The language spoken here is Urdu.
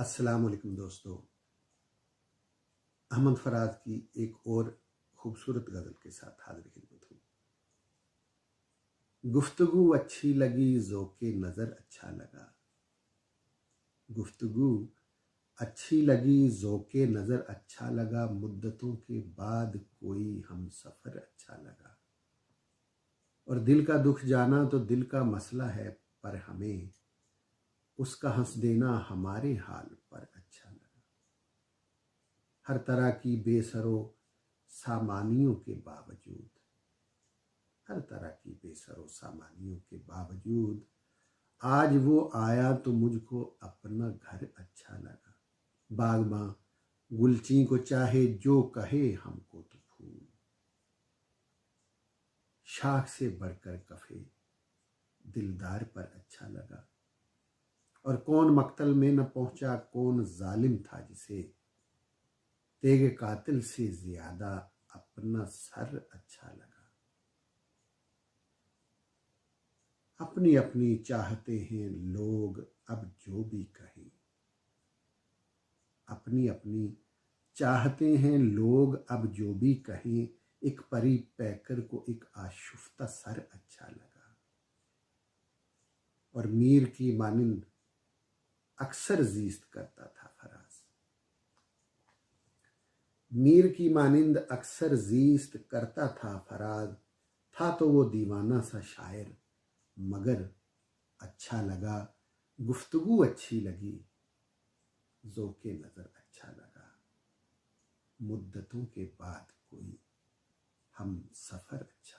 السلام علیکم دوستو، احمد فراز کی ایک اور خوبصورت غزل کے ساتھ حاضر خدمت ہوں۔ گفتگو اچھی لگی، ذوق نظر اچھا لگا۔ گفتگو اچھی لگی، ذوق نظر اچھا لگا، مدتوں کے بعد کوئی ہم سفر اچھا لگا۔ اور دل کا دکھ جانا تو دل کا مسئلہ ہے، پر ہمیں اس کا ہنس دینا ہمارے حال پر اچھا لگا۔ ہر طرح کی بے سر و سامانیوں کے باوجود، ہر طرح کی بے سر و سامانیوں کے باوجود آج وہ آیا تو مجھ کو اپنا گھر اچھا لگا۔ باغباں گلچین کو چاہے جو کہے ہم کو تو پھول، شاخ سے بڑھ کر کفے دلدار پر اچھا لگا۔ اور کون مقتل میں نہ پہنچا، کون ظالم تھا جسے تیغ قاتل سے زیادہ اپنا سر اچھا لگا۔ اپنی اپنی چاہتے ہیں لوگ اب جو بھی کہیں، اپنی اپنی چاہتے ہیں لوگ اب جو بھی کہیں، ایک پری پیکر کو ایک آشفتہ سر اچھا لگا۔ اور میر کی مانند اکثر زیست کرتا تھا فراز، میر کی مانند اکثر زیست کرتا تھا فراز، تھا تو وہ دیوانہ سا شاعر مگر اچھا لگا۔ گفتگو اچھی لگی، ذوق نظر اچھا لگا، مدتوں کے بعد کوئی ہم سفر اچھا